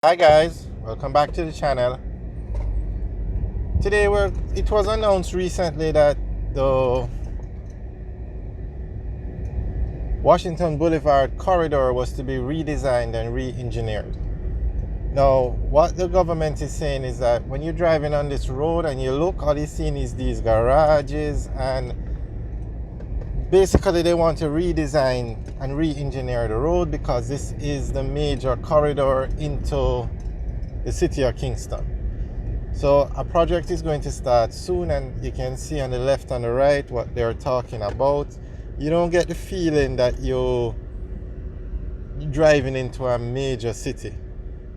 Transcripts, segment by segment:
Hi guys, welcome back to the channel. Today it was announced recently that the Washington Boulevard corridor was to be redesigned and re-engineered. Now, what the government is saying is that when you're driving on this road and you look, all you're seeing is these garages, and basically they want to redesign and re-engineer the road because this is the major corridor into the city of Kingston. So a project is going to start soon, and you can see on the left and the right what they're talking about. You don't get the feeling that you're driving into a major city.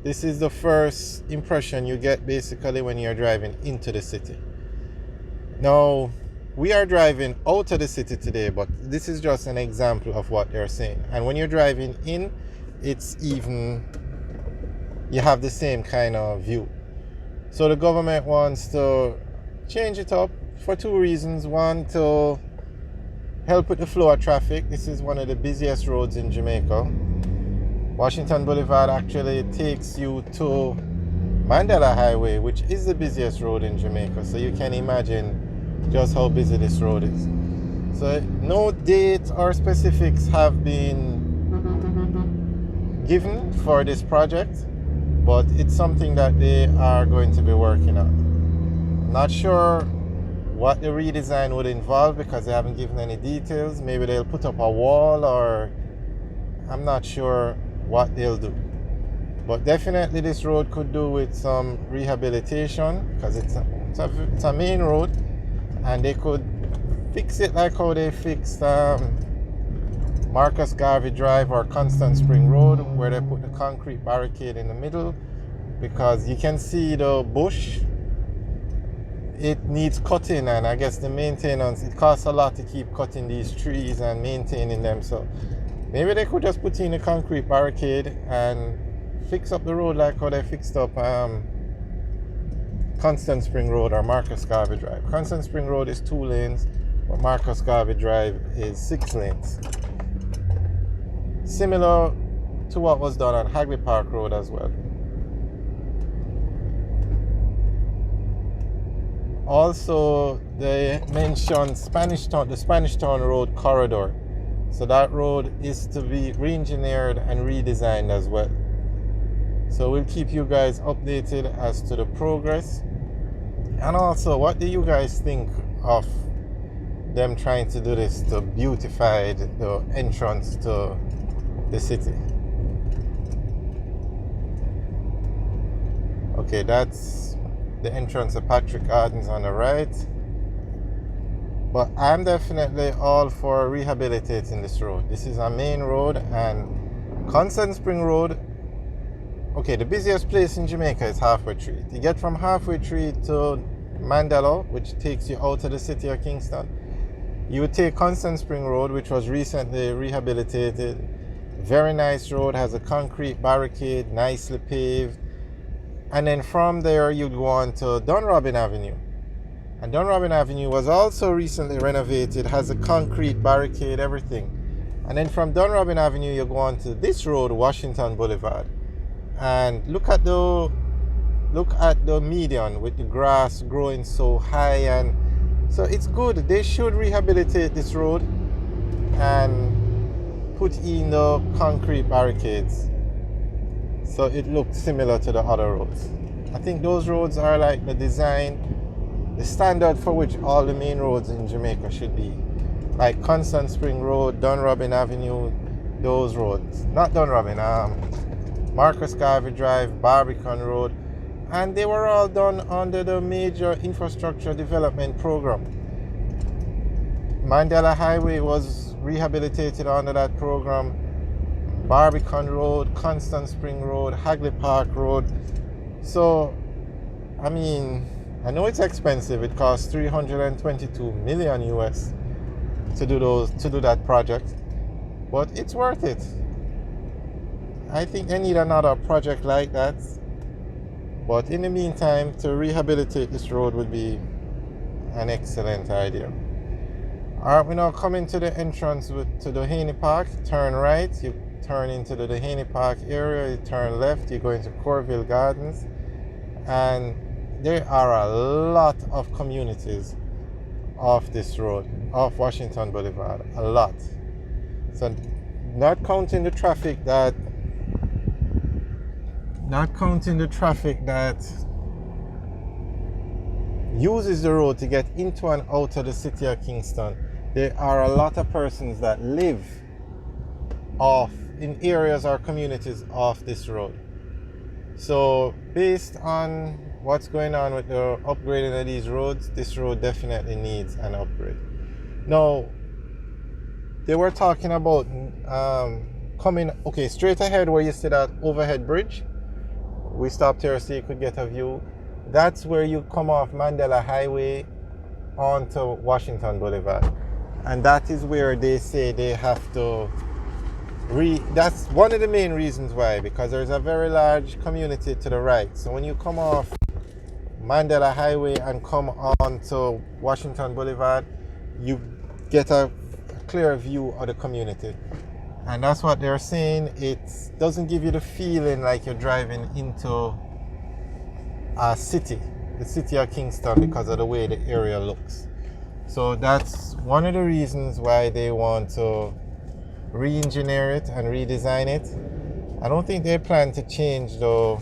This is the first impression you get basically when you're driving into the city. Now, we are driving out of the city today, but this is just an example of what they're saying. And when you're driving in, you have the same kind of view. So the government wants to change it up for two reasons. One, to help with the flow of traffic. This is one of the busiest roads in Jamaica. Washington Boulevard actually takes you to Mandela Highway, which is the busiest road in Jamaica. So you can imagine just how busy this road is. So no date or specifics have been given for this project, but it's something that they are going to be working on. Not sure what the redesign would involve because they haven't given any details. Maybe they'll put up a wall, or I'm not sure what they'll do. But definitely this road could do with some rehabilitation because it's a main road, and they could fix it like how they fixed Marcus Garvey Drive or Constant Spring Road, where they put the concrete barricade in the middle, because you can see the bush. It needs cutting, and I guess the maintenance, it costs a lot to keep cutting these trees and maintaining them. So maybe they could just put in a concrete barricade and fix up the road like how they fixed up Constant Spring Road or Marcus Garvey Drive. Constant Spring Road is 2 lanes, but Marcus Garvey Drive is 6 lanes. Similar to what was done on Hagley Park Road as well. Also, they mentioned the Spanish Town Road corridor. So that road is to be re-engineered and redesigned as well. So we'll keep you guys updated as to the progress. And also, what do you guys think of them trying to do this to beautify the entrance to the city? Okay, that's the entrance of Patrick Gardens on the right. But I'm definitely all for rehabilitating this road. This is a main road, and Constant Spring Road, okay, the busiest place in Jamaica is Halfway Tree. To get from Halfway Tree to Mandela, which takes you out of the city of Kingston, you would take Constant Spring Road, which was recently rehabilitated. Very nice road, has a concrete barricade, nicely paved. And then from there, you'd go on to Dunrobin Avenue. And Dunrobin Avenue was also recently renovated, has a concrete barricade, everything. And then from Dunrobin Avenue, you go on to this road, Washington Boulevard. And look at the median with the grass growing so high, and so it's good. They should rehabilitate this road and put in the concrete barricades so it looks similar to the other roads. I think those roads are like the standard for which all the main roads in Jamaica should be. Like Constant Spring Road, Dunrobin Avenue, those roads. Not Dunrobin, Marcus Garvey Drive, Barbican Road. And they were all done under the major infrastructure development program. Mandela Highway was rehabilitated under that program. Barbican Road, Constant Spring Road, Hagley Park Road. So, I mean, I know it's expensive. It costs $322 million US to do that project, but it's worth it. I think they need another project like that. But in the meantime, to rehabilitate this road would be an excellent idea. Alright, we're now coming to the entrance to the Haney Park. Turn right. You turn into the Dehaney Park area, you turn left, you go into Corville Gardens, and there are a lot of communities off this road, off Washington Boulevard, a lot. So not counting the traffic that uses the road to get into and out of the city of Kingston, there are a lot of persons that live off in areas or communities off this road. So based on what's going on with the upgrading of these roads, this road definitely needs an upgrade. Now, they were talking about coming, okay, straight ahead where you see that overhead bridge. We stopped here so you could get a view. That's where you come off Mandela Highway onto Washington Boulevard. And that is where they say they have to that's one of the main reasons why, because there's a very large community to the right. So when you come off Mandela Highway and come on to Washington Boulevard, you get a clear view of the community. And that's what they're saying. It doesn't give you the feeling like you're driving into a city, the city of Kingston, because of the way the area looks. So that's one of the reasons why they want to re-engineer it and redesign it. I don't think they plan to change the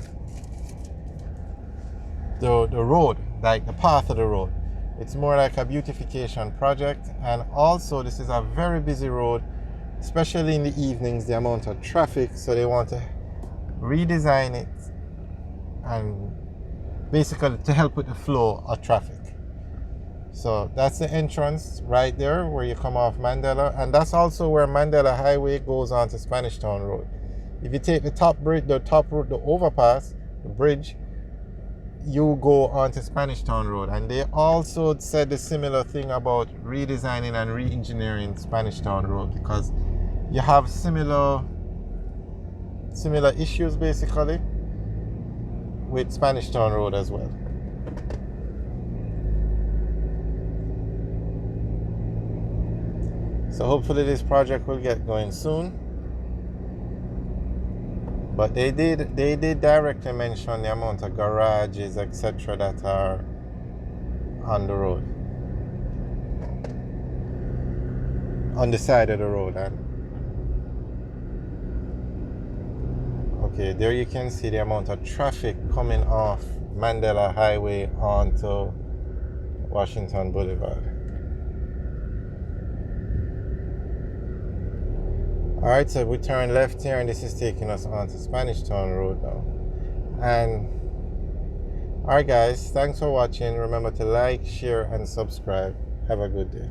road, like the path of the road. It's more like a beautification project. And also this is a very busy road, especially in the evenings, the amount of traffic. So they want to redesign it and basically to help with the flow of traffic. So that's the entrance right there where you come off Mandela, and that's also where Mandela Highway goes on to Spanish Town Road. If you take the top road, the overpass, the bridge, you go on to Spanish Town Road. And they also said the similar thing about redesigning and re-engineering Spanish Town Road, because you have similar issues basically with Spanish Town Road as well. So hopefully this project will get going soon. But they did directly mention the amount of garages, etc., that are on the road, on the side of the road. And okay, there you can see the amount of traffic coming off Mandela Highway onto Washington Boulevard. Alright, so we turn left here, and this is taking us on to Spanish Town Road now. And alright guys, thanks for watching. Remember to like, share and subscribe. Have a good day.